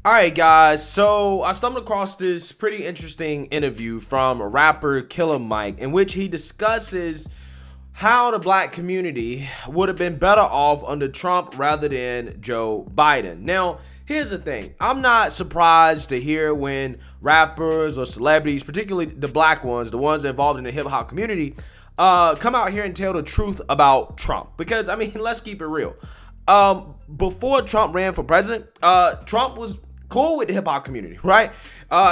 All right, guys, so I stumbled across this pretty interesting interview from a rapper, Killer Mike, in which he discusses how the black community would have been better off under Trump rather than Joe Biden. Now, here's the thing. I'm not surprised to hear when rappers or celebrities, particularly the black ones, the ones involved in the hip-hop community, come out here and tell the truth about Trump. Because, I mean, let's keep it real. Before Trump ran for president, Trump was cool with the hip-hop community, right?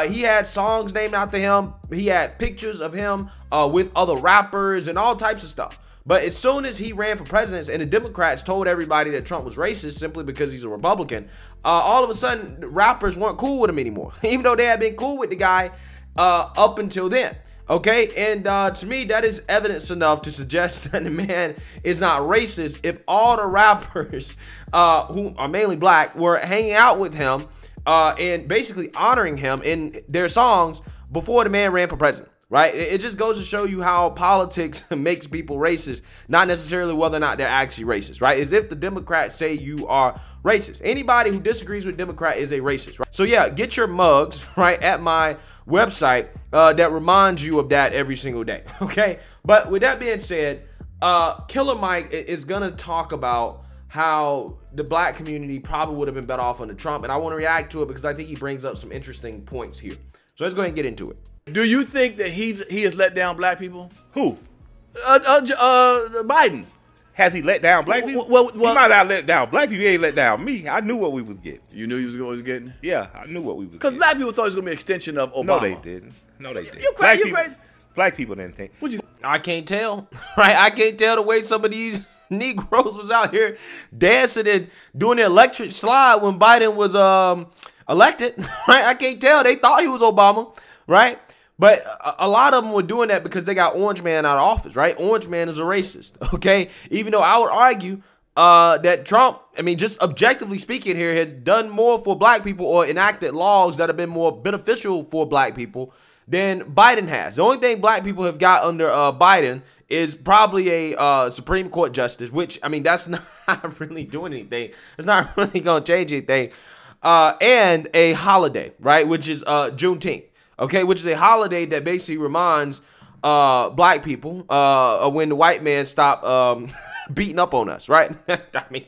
He had songs named after him. He had pictures of him with other rappers and all types of stuff. But as soon as he ran for president and the Democrats told everybody that Trump was racist simply because he's a Republican, all of a sudden rappers weren't cool with him anymore, even though they had been cool with the guy up until then. Okay, and to me, that is evidence enough to suggest that the man is not racist if all the rappers who are mainly black were hanging out with him and basically honoring him in their songs before the man ran for president, right? It just goes to show you how politics makes people racist, not necessarily whether or not they're actually racist, right? As if the Democrats say you are racist. Anybody who disagrees with Democrat is a racist, right? So yeah, get your mugs, right, at my website that reminds you of that every single day, okay? But with that being said, Killer Mike is gonna talk about how the black community probably would have been better off under Trump, and I want to react to it because I think he brings up some interesting points here. So let's go ahead and get into it. Do you think that he has let down black people? Who? Biden. Has he let down black people? Well, he might have let down black people. He ain't let down me. I knew what we was getting. You knew he was getting? Yeah, I knew what we was getting. Because black people thought it was going to be an extension of Obama. No, they didn't. No, they didn't. You crazy. Black people didn't think. I can't tell, right? I can't tell the way some of these Negroes was out here dancing and doing the electric slide when Biden was elected, right? I can't tell. They thought he was Obama, right? But a lot of them were doing that because they got Orange Man out of office, right? Orange Man is a racist, okay? Even though I would argue that Trump, I mean, just objectively speaking here, has done more for black people or enacted laws that have been more beneficial for black people than Biden has. The only thing black people have got under Biden is probably a Supreme Court justice, which, I mean, that's not really doing anything. It's not really going to change anything. And a holiday, right, which is Juneteenth, okay, which is a holiday that basically reminds black people when the white man stopped beating up on us, right? I mean,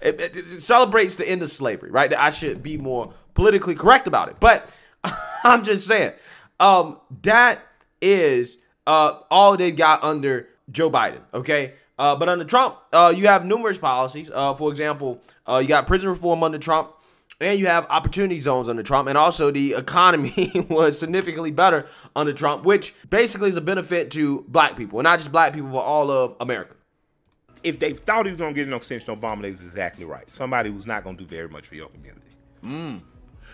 it celebrates the end of slavery, right? I should be more politically correct about it. But I'm just saying, that is all they got under Joe Biden, okay? But under Trump, you have numerous policies. For example, you got prison reform under Trump, and you have opportunity zones under Trump, and also the economy was significantly better under Trump, which basically is a benefit to black people, and not just black people, but all of America. If they thought he was going to get an extension on Obama, they was exactly right. Somebody who's not going to do very much for your community.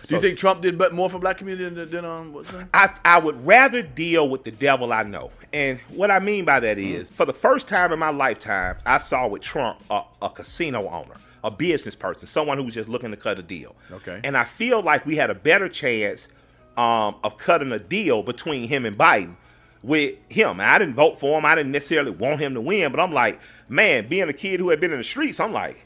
Do you think Trump did more for black community than what's that? I would rather deal with the devil I know. And what I mean by that is, for the first time in my lifetime, I saw with Trump a casino owner, a business person, someone who was just looking to cut a deal. Okay. And I feel like we had a better chance of cutting a deal between him and Biden with him. And I didn't vote for him. I didn't necessarily want him to win. But I'm like, man, being a kid who had been in the streets, I'm like,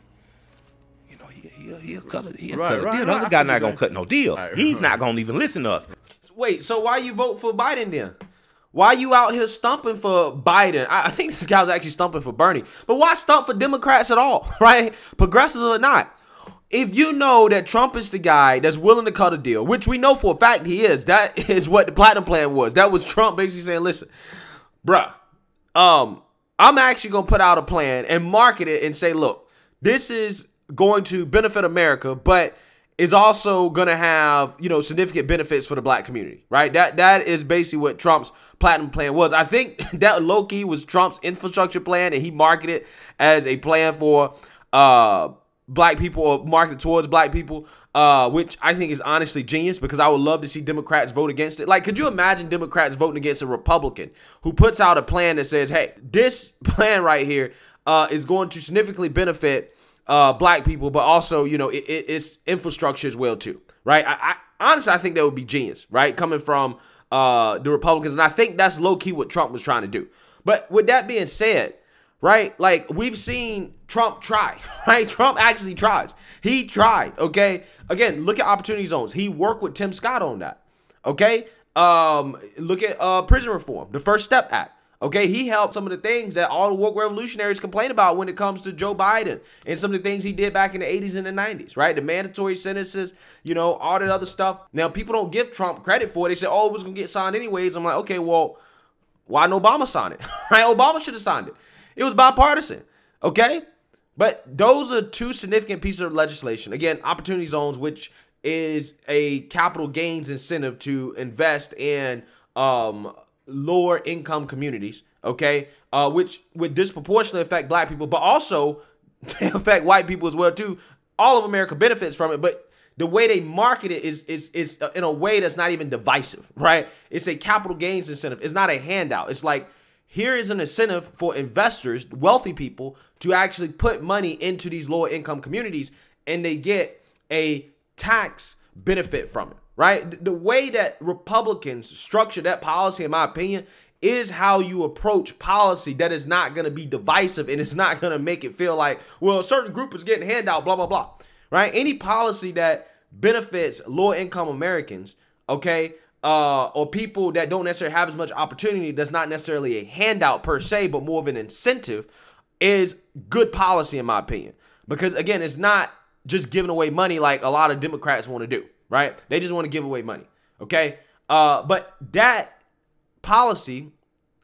he'll cut a deal. The other guy not going to cut no deal. He's not going to even listen to us. Wait, so why you vote for Biden then? Why you out here stumping for Biden? I think this guy was actually stumping for Bernie. But why stump for Democrats at all, right? Progressives or not. If you know that Trump is the guy that's willing to cut a deal, which we know for a fact he is, that is what the Platinum Plan was. That was Trump basically saying, listen, bruh, I'm actually going to put out a plan and market it and say, look, this is going to benefit America, but is also going to have, you know, significant benefits for the black community, right? That is basically what Trump's Platinum Plan was. I think that low-key was Trump's infrastructure plan, and he marketed it as a plan for black people, or marketed towards black people, which I think is honestly genius, because I would love to see Democrats vote against it. Like, could you imagine Democrats voting against a Republican who puts out a plan that says, hey, this plan right here is going to significantly benefit black people, but also, you know, it's infrastructure as well too, right? I honestly, I think that would be genius, right? Coming from the Republicans, and I think that's low key what Trump was trying to do. But with that being said, right? Like, we've seen Trump try, right? Trump actually tries. He tried, okay? Again, look at opportunity zones. He worked with Tim Scott on that, okay? Look at prison reform, the First Step Act. Okay, he helped some of the things that all the woke revolutionaries complain about when it comes to Joe Biden and some of the things he did back in the 80s and the 90s, right? The mandatory sentences, you know, all that other stuff. Now, people don't give Trump credit for it. They say, oh, it was going to get signed anyways. I'm like, okay, well, why didn't Obama sign it? Right? Obama should have signed it. It was bipartisan, okay? But those are two significant pieces of legislation. Again, opportunity zones, which is a capital gains incentive to invest in lower income communities, okay, which would disproportionately affect black people, but also affect white people as well too. All of America benefits from it, but the way they market it is in a way that's not even divisive, right? It's a capital gains incentive. It's not a handout. It's like, here is an incentive for investors, wealthy people, to actually put money into these lower income communities, and they get a tax benefit from it. Right? The way that Republicans structure that policy, in my opinion, is how you approach policy that is not going to be divisive, and it's not going to make it feel like, well, a certain group is getting handout, blah, blah, blah. Right? Any policy that benefits lower income Americans, okay, or people that don't necessarily have as much opportunity, that's not necessarily a handout per se, but more of an incentive, is good policy, in my opinion. Because, again, it's not just giving away money like a lot of Democrats want to do. Right? They just want to give away money. Okay. But that policy,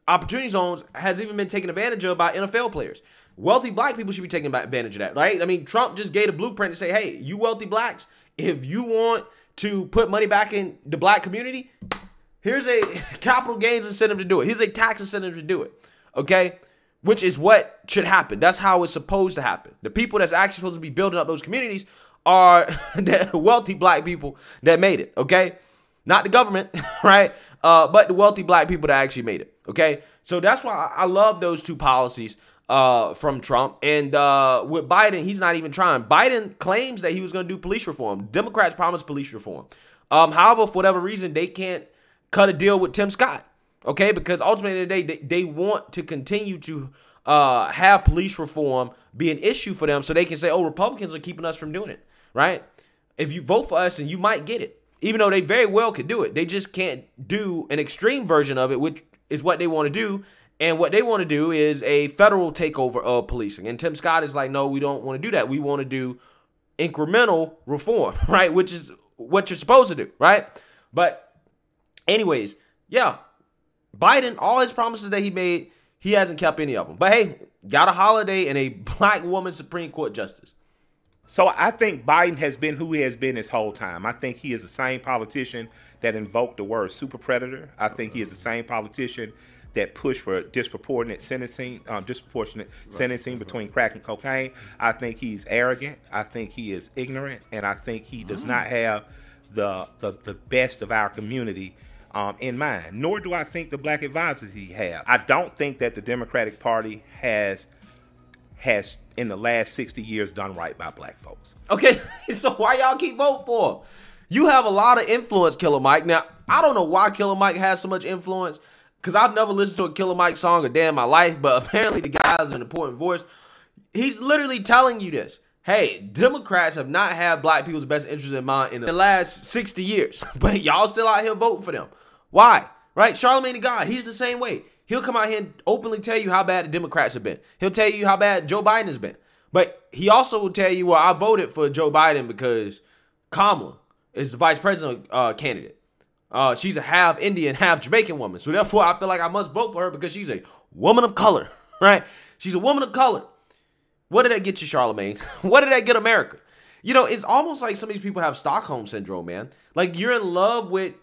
opportunity zones, has even been taken advantage of by NFL players. Wealthy black people should be taking advantage of that. Right? I mean, Trump just gave a blueprint to say, hey, you wealthy blacks, if you want to put money back in the black community, here's a capital gains incentive to do it. Here's a tax incentive to do it. Okay. Which is what should happen. That's how it's supposed to happen. The people that's actually supposed to be building up those communities are the wealthy black people that made it, okay? Not the government, right? But the wealthy black people that actually made it, okay? So that's why I love those two policies from Trump. And with Biden, he's not even trying. Biden claims that he was going to do police reform. Democrats promised police reform. However, for whatever reason, they can't cut a deal with Tim Scott, okay? Because ultimately, they want to continue to have police reform be an issue for them so they can say, oh, Republicans are keeping us from doing it. Right? If you vote for us, and you might get it, even though they very well could do it. They just can't do an extreme version of it, which is what they want to do. And what they want to do is a federal takeover of policing. And Tim Scott is like, no, we don't want to do that. We want to do incremental reform, right? Which is what you're supposed to do, right? But anyways, yeah, Biden, all his promises that he made, he hasn't kept any of them. But hey, got a holiday and a black woman Supreme Court justice. So I think Biden has been who he has been this whole time. I think he is the same politician that invoked the word super predator. I think he is the same politician that pushed for disproportionate sentencing between crack and cocaine. I think he's arrogant. I think he is ignorant, and I think he does not have the best of our community in mind. Nor do I think the black advisors he has. I don't think that the Democratic Party has in the last 60 years done right by black folks. Okay, so why y'all keep voting for him? You have a lot of influence, Killer Mike. Now, I don't know why Killer Mike has so much influence, because I've never listened to a Killer Mike song a day in my life, but apparently the guy has an important voice. He's literally telling you this. Hey, Democrats have not had black people's best interests in mind in the last 60 years, but y'all still out here voting for them. Why? Right? Charlamagne the God, he's the same way. He'll come out here and openly tell you how bad the Democrats have been. He'll tell you how bad Joe Biden has been. But he also will tell you, well, I voted for Joe Biden because Kamala is the vice president candidate. She's a half Indian, half Jamaican woman. So therefore, I feel like I must vote for her because she's a woman of color, right? She's a woman of color. What did that get you, Charlamagne? What did that get America? You know, it's almost like some of these people have Stockholm syndrome, man. Like, you're in love with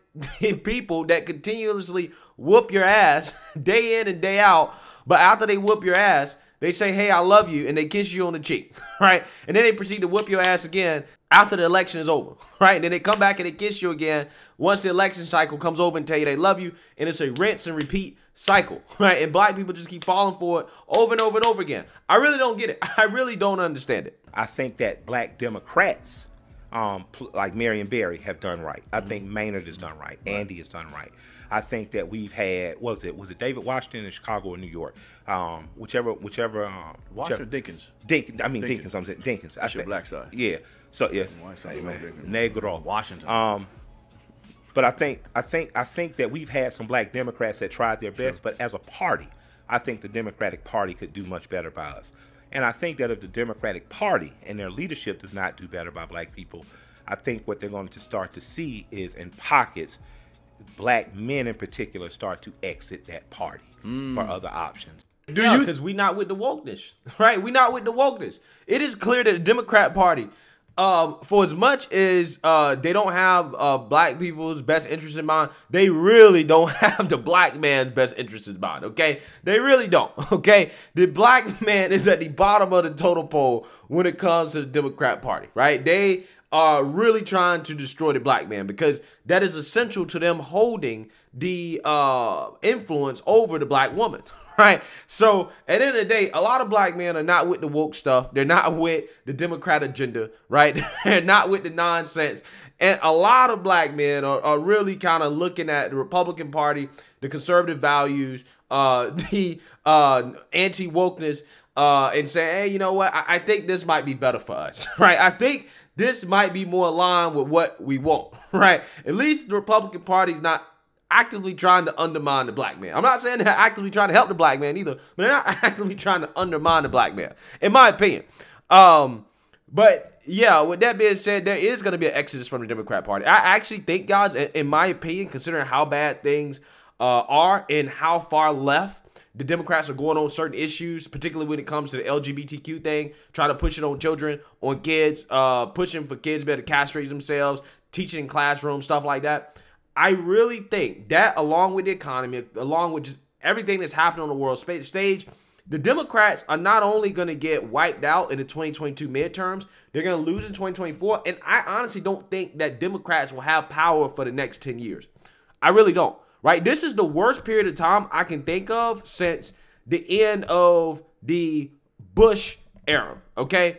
people that continuously whoop your ass day in and day out, but after they whoop your ass, they say, hey, I love you, and they kiss you on the cheek, right? And then they proceed to whoop your ass again after the election is over, right? And then they come back and they kiss you again once the election cycle comes over and tell you they love you, and it's a rinse and repeat cycle, right? And black people just keep falling for it over and over and over again. I really don't get it. I really don't understand it. I think that black Democrats like Marion Barry have done right. I think Maynard has done right. Andy has done right. I think that we've had, was it David Washington in Chicago or New York? Whichever. Washington Dinkins. Dinkins. I'm saying Dinkins. That's your black side. Yeah. So yeah. Hey, man. Negro. Washington. But I think that we've had some black Democrats that tried their best, but as a party, I think the Democratic Party could do much better by us. And I think that if the Democratic Party and their leadership does not do better by black people, I think what they're going to start to see is in pockets, black men in particular start to exit that party for other options. Because we not with the wokeness, right? We not with the wokeness. It is clear that the Democrat Party, for as much as they don't have black people's best interest in mind, they really don't have the black man's best interest in mind, okay? They really don't, okay? The black man is at the bottom of the totem pole when it comes to the Democrat Party, right? They are really trying to destroy the black man because that is essential to them holding the influence over the black woman, right? So at the end of the day, a lot of black men are not with the woke stuff. They're not with the Democrat agenda, right? They're not with the nonsense. And a lot of black men are really kind of looking at the Republican Party, the conservative values, the anti-wokeness, and saying, hey, you know what? I think this might be better for us, right? I think this might be more aligned with what we want, right? At least the Republican Party is not actively trying to undermine the black man. I'm not saying they're actively trying to help the black man either, but they're not actively trying to undermine the black man, in my opinion. But yeah, with that being said, there is going to be an exodus from the Democrat Party. I actually think, guys, in my opinion, considering how bad things are and how far left the Democrats are going on certain issues, particularly when it comes to the LGBTQ thing, trying to push it on children, on kids, pushing for kids to be able to castrate themselves, teaching in classrooms, stuff like that. I really think that, along with the economy, along with just everything that's happening on the world stage, the Democrats are not only going to get wiped out in the 2022 midterms, they're going to lose in 2024. And I honestly don't think that Democrats will have power for the next 10 years. I really don't. Right? This is the worst period of time I can think of since the end of the Bush era. Okay?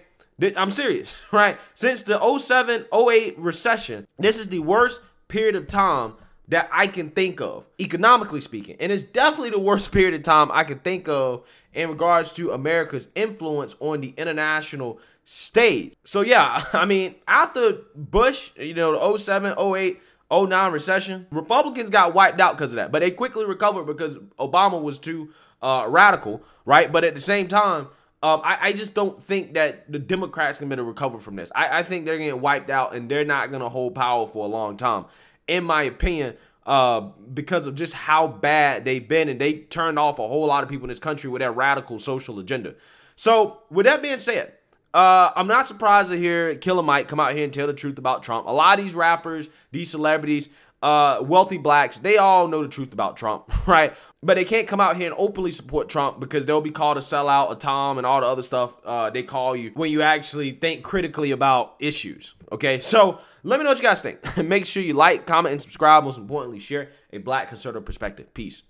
I'm serious. Right? Since the 07-08 recession, this is the worst period of time that I can think of, economically speaking. And it's definitely the worst period of time I can think of in regards to America's influence on the international stage. So yeah, I mean, after Bush, you know, the 07, 08, 09 recession, Republicans got wiped out because of that. But they quickly recovered because Obama was too radical, right? But at the same time, I just don't think that the Democrats can be able to recover from this. I think they're getting wiped out and they're not going to hold power for a long time, in my opinion, because of just how bad they've been. And they turned off a whole lot of people in this country with their radical social agenda. So with that being said, I'm not surprised to hear Killer Mike come out here and tell the truth about Trump. A lot of these rappers, these celebrities, wealthy blacks, they all know the truth about Trump, right? But they can't come out here and openly support Trump because they'll be called a sellout, a Tom, and all the other stuff they call you when you actually think critically about issues, okay? So let me know what you guys think. Make sure you like, comment, and subscribe. Most importantly, share a black conservative perspective. Peace.